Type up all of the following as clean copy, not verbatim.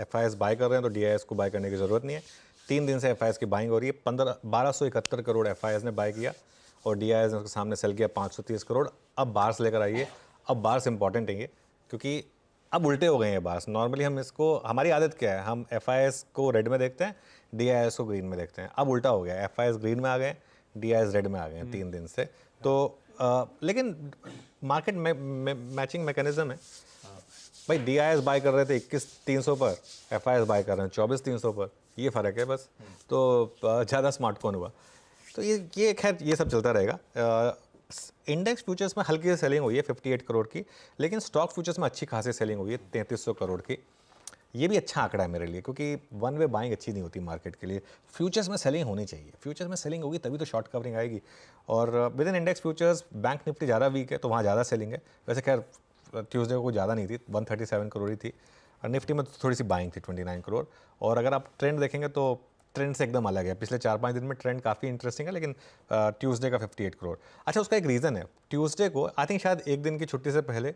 FIS bye कर रहे हैं तो DIS को बाय करने की ज़रूरत नहीं है। 3 दिन से FIS की बाइंग हो रही है। 1271 करोड़ FIS ने बाय किया और DIS ने उसके सामने सेल किया 530 करोड़। अब बार्स लेकर आइए। अब बार्स इंपॉर्टेंट है ये, क्योंकि अब उल्टे हो गए हैं बार्स। नॉर्मली हम इसको, हमारी आदत क्या है, हम FIS को रेड में देखते हैं, DIS को ग्रीन में देखते हैं। अब उल्टा हो गया है, FIS ग्रीन में आ गए, DIS रेड में आ गए हैं 3 दिन से। तो लेकिन मार्केट मैचिंग मैकेनिज्म है भाई। DIS बाय कर रहे थे 21,300 पर, FIS बाय कर रहे हैं 24,300 पर, ये फ़र्क है बस। तो ज़्यादा स्मार्ट कौन हुआ? तो ये खैर ये सब चलता रहेगा। इंडेक्स फ्यूचर्स में हल्की सी सेलिंग हुई है 58 करोड़ की, लेकिन स्टॉक फ्यूचर्स में अच्छी खासी सेलिंग हुई है 3300 करोड़ की। ये भी अच्छा आंकड़ा है मेरे लिए, क्योंकि वन वे बाइंग अच्छी नहीं होती मार्केट के लिए। फ्यूचर्स में सेलिंग होनी चाहिए, फ्यूचर्स में सेलिंग होगी तभी तो शॉर्ट कवरिंग आएगी। और with in index futures bank Nifty ज़्यादा वीक है तो वहाँ ज़्यादा सेलिंग है। वैसे खैर ट्यूसडे को ज़्यादा नहीं थी, 137 करोड़ ही थी। और निफ्टी में तो थोड़ी सी बाइंग थी 29 करोड़। और अगर आप ट्रेंड देखेंगे तो ट्रेंड से एकदम अलग है। पिछले 4-5 दिन में ट्रेंड काफ़ी इंटरेस्टिंग है, लेकिन ट्यूसडे का 58 करोड़। अच्छा, उसका एक रीज़न है। ट्यूसडे को आई थिंक शायद एक दिन की छुट्टी से पहले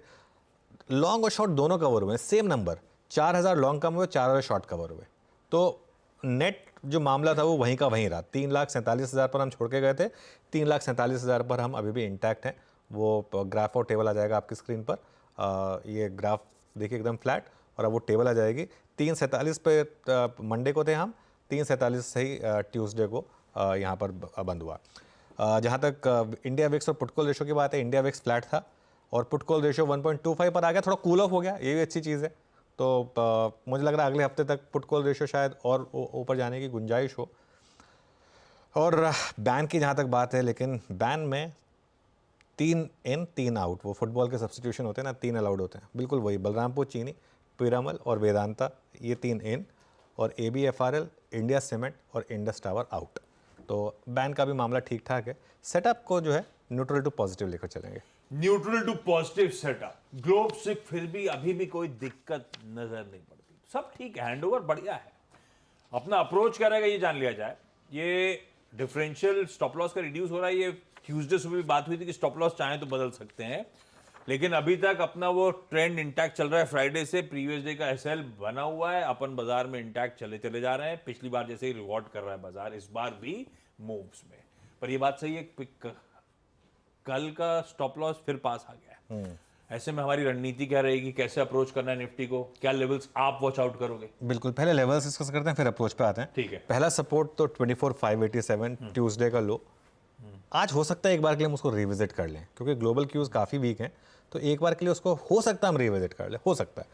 लॉन्ग और शॉर्ट दोनों कवर हुए, सेम नंबर, 4,000 लॉन्ग कम हुए, 4,000 शॉर्ट कवर हुए। तो नेट जो मामला था वो वहीं का वहीं रहा। 3,47,000 पर हम छोड़ के गए थे, 3,47,000 पर हम अभी भी इंटैक्ट हैं। वो ग्राफ और टेबल आ जाएगा आपकी स्क्रीन पर। ये ग्राफ देखिए एकदम फ्लैट, और अब वो टेबल आ जाएगी। 3,47 पे मंडे को थे हम, 3,47 से ही ट्यूसडे को यहाँ पर बंद हुआ। जहाँ तक इंडिया विक्स और पुटकॉल रेशो की बात है, इंडिया विक्स फ्लैट था और पुटकॉल रेशो 1.25 पर आ गया, थोड़ा कूल ऑफ हो गया, ये भी अच्छी चीज़ है। तो मुझे लग रहा है अगले हफ्ते तक पुटकॉल रेशो शायद और ऊपर जाने की गुंजाइश हो। और बैन की जहाँ तक बात है, लेकिन बैन में 3 इन 3 आउट, वो फुटबॉल के सब्सटीट्यूशन होते हैं ना, 3 अलाउड होते हैं, बिल्कुल वही। बलरामपुर चीनी, पीरामल और वेदांता, ये 3 इन, और ABFRL, इंडिया सीमेंट और इंडस टावर आउट। तो बैन का भी मामला ठीक ठाक है। सेटअप को जो है न्यूट्रल टू पॉजिटिव लेकर चलेंगे। Neutral to positive setup. Globe से फिर भी अभी भी कोई दिक्कत नजर नहीं पड़ती, सब ठीक है, हैंडओवर बढ़िया है। अपना अप्रोच क्या रहेगा ये जान लिया जाए। ये डिफरेंशियल स्टॉप लॉस का रिड्यूस हो रहा है, ये ट्यूसडे सुबह भी बात हुई थी कि स्टॉप लॉस चाहें तो बदल सकते हैं, लेकिन अभी तक अपना वो ट्रेंड इंटैक्ट चल रहा है। फ्राइडे से प्रीवियस डे का SL बना हुआ है, अपन बाजार में इंटैक्ट चले जा रहे हैं। पिछली बार जैसे ही रिवॉर्ड कर रहा है बाजार, इस बार भी मूव्स में। पर ये बात सही है, कल का स्टॉप लॉस फिर पास आ गया है। ऐसे में हमारी रणनीति क्या रहेगी, कैसे अप्रोच करना है निफ्टी को, क्या लेवल्स आप वॉच आउट करोगे? बिल्कुल, पहले लेवल्स डिस्कस करते हैं, फिर अप्रोच पे आते हैं। ठीक है। पहला सपोर्ट तो 24,587, ट्यूसडे का लो। आज हो सकता है एक बार के लिए हम उसको रिविजिट कर लें, क्योंकि ग्लोबल क्यूज काफ़ी वीक हैं, तो एक बार के लिए उसको हो सकता है हम रिविजिट कर लें, हो सकता है।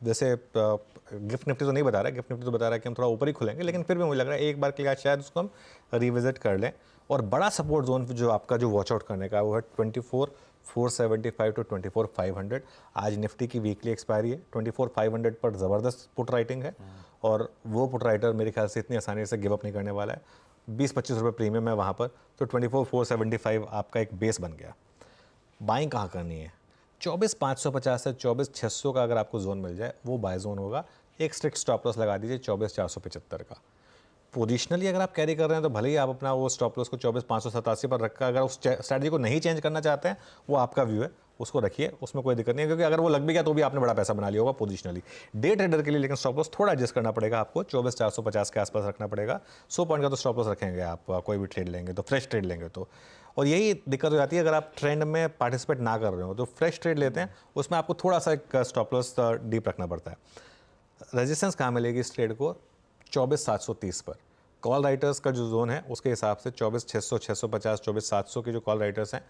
वैसे गिफ्ट निफ्टी तो नहीं बता रहा है, गिफ्ट निफ्टी तो बता रहा है कि हम थोड़ा ऊपर ही खुलेंगे, लेकिन फिर भी मुझे लग रहा है एक बार के लिए आज शायद उसको हम रिविजिट कर लें। और बड़ा सपोर्ट जोन जो आपका जो वॉच आउट करने का है वो है 24,475 टू 24,500। आज निफ्टी की वीकली एक्सपायरी है, 24,500 पर ज़बरदस्त पुट राइटिंग है, और वो पुट राइटर मेरे ख्याल से इतनी आसानी से गिव अप नहीं करने वाला है। 20-25 रुपये प्रीमियम है वहाँ पर, तो 24,475 आपका एक बेस बन गया। बाइंग कहाँ करनी है? 24,550 से 24,600 का अगर आपको जोन मिल जाए वो बाय जोन होगा। एक स्ट्रिक्ट स्टॉप लॉस लगा दीजिए 24,475 का। पोजिशनली अगर आप कैरी कर रहे हैं तो भले ही आप अपना वो स्टॉप लॉस को 24,587 पर रखकर, अगर उस स्ट्रैटेजी को नहीं चेंज करना चाहते हैं, वो आपका व्यू है, उसको रखिए, उसमें कोई दिक्कत नहीं है, क्योंकि अगर वो लग भी गया तो भी आपने बड़ा पैसा बना लिया होगा पोजिशनली। डे ट्रेडर के लिए लेकिन स्टॉप लॉस थोड़ा एडजस्ट करना पड़ेगा आपको, 24,450 के आसपास रखना पड़ेगा। 100 पॉइंट का तो स्टॉप लॉस रखेंगे आप, कोई भी ट्रेड लेंगे तो, फ्रेश ट्रेड लेंगे तो। और यही दिक्कत हो जाती है अगर आप ट्रेंड में पार्टिसिपेट ना कर रहे हो, तो फ्रेश ट्रेड लेते हैं उसमें आपको थोड़ा सा एक स्टॉप लॉस डीप रखना पड़ता है। रेजिस्टेंस कहाँ मिलेगी इस ट्रेड को? 24,730 पर। कॉल राइटर्स का जो जोन है उसके हिसाब से 24,600, 650, 24,700 के जो कॉल राइटर्स हैं,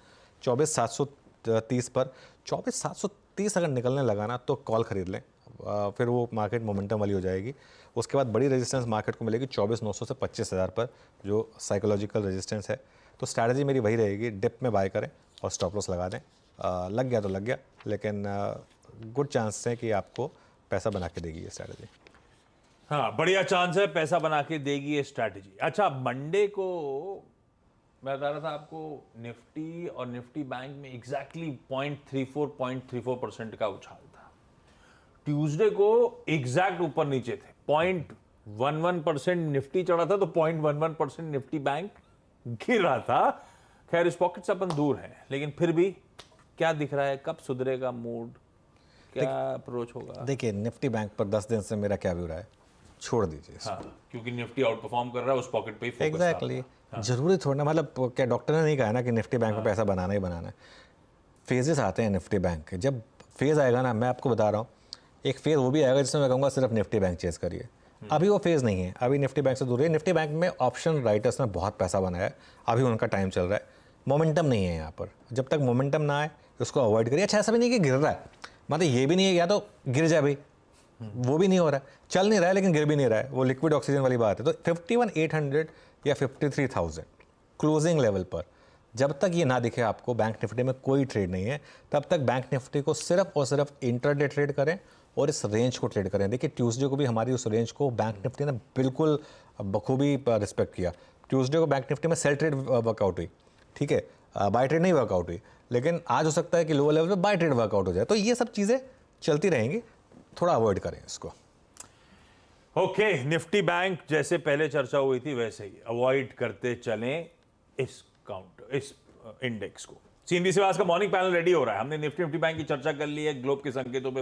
24,730 पर। 24,730 अगर निकलने लगा ना तो कॉल खरीद लें, फिर वो मार्केट मोमेंटम वाली हो जाएगी। उसके बाद बड़ी रेजिस्टेंस मार्केट को मिलेगी 24,900 से 25,000 पर, जो साइकोलॉजिकल रेजिस्टेंस है। तो स्ट्रैटेजी मेरी वही रहेगी, डिप में बाय करें और स्टॉप लॉस लगा दें। लग गया तो लग गया, लेकिन गुड चांस है कि आपको पैसा बना के देगी ये स्ट्रैटेजी। हाँ, बढ़िया चांस है, पैसा बना के देगी ये स्ट्रैटेजी। अच्छा, मंडे को मैं बता रहा था आपको, निफ्टी और निफ्टी बैंक में एग्जैक्टली 0.34% का उछाल था। ट्यूसडे को एग्जैक्ट ऊपर नीचे थे, 0.11% निफ्टी चढ़ा था तो 0.11% निफ्टी बैंक गिर रहा था। खैर, इस पॉकेट से अपन दूर हैं, लेकिन फिर भी क्या दिख रहा है, कब सुधरेगा मूड? क्या अप्रोच होगा? देखिए निफ्टी बैंक पर 10 दिन से मेरा क्या व्यू रहा है, छोड़ दीजिए इसको। हाँ, क्योंकि निफ्टी आउट परफॉर्म कर रहा है, उस पॉकेट पे ही फोकस एग्जैक्टली जरूरी थोड़ा ना, मतलब क्या डॉक्टर ने नहीं कहा ना कि निफ्टी बैंक में पैसा बनाना ही बनाना है। फेजेस आते हैं निफ्टी बैंक के, जब फेज़ आएगा ना, मैं आपको बता रहा हूँ, एक फेज़ वो भी आएगा जिसमें मैं कहूँगा सिर्फ निफ्टी बैंक चेस करिए। अभी वो फेज़ नहीं है, अभी निफ्टी बैंक से दूर है। निफ्टी बैंक में ऑप्शन राइटर्स ने बहुत पैसा बनाया है, अभी उनका टाइम चल रहा है, मोमेंटम नहीं है यहाँ पर। जब तक मोमेंटम ना आए उसको अवॉइड करिए। अच्छा ऐसा भी नहीं कि गिर रहा है, मतलब ये भी नहीं है या तो गिर जाए भाई, वो भी नहीं हो रहा है, चल नहीं रहा है लेकिन गिर भी नहीं रहा है, वो लिक्विड ऑक्सीजन वाली बात है। तो 51,800 या 53,000 क्लोजिंग लेवल पर जब तक ये ना दिखे आपको बैंक निफ्टी में कोई ट्रेड नहीं है, तब तक बैंक निफ्टी को सिर्फ और सिर्फ इंट्राडे ट्रेड करें और इस रेंज को ट्रेड करें। देखिए ट्यूसडे को भी हमारी उस रेंज को बैंक निफ्टी ने बिल्कुल बखूबी रिस्पेक्ट किया। ट्यूसडे को बैंक निफ्टी में सेल ट्रेड वर्कआउट हुई, ठीक है, बाय ट्रेड नहीं वर्कआउट हुई, लेकिन आज हो सकता है कि लोअर लेवल पे बाय ट्रेड वर्कआउट हो जाए। तो ये सब चीज़ें चलती रहेंगी, थोड़ा अवॉइड करें इसको। ओके, निफ्टी बैंक जैसे पहले चर्चा हुई थी वैसे ही अवॉइड करते चलें इस काउंटर, इस इंडेक्स को। सीएनबी सिवास का मॉर्निंग पैनल रेडी हो रहा है। हमने निफ्टी बैंक की चर्चा कर ली है, ग्लोब के संकेतों पे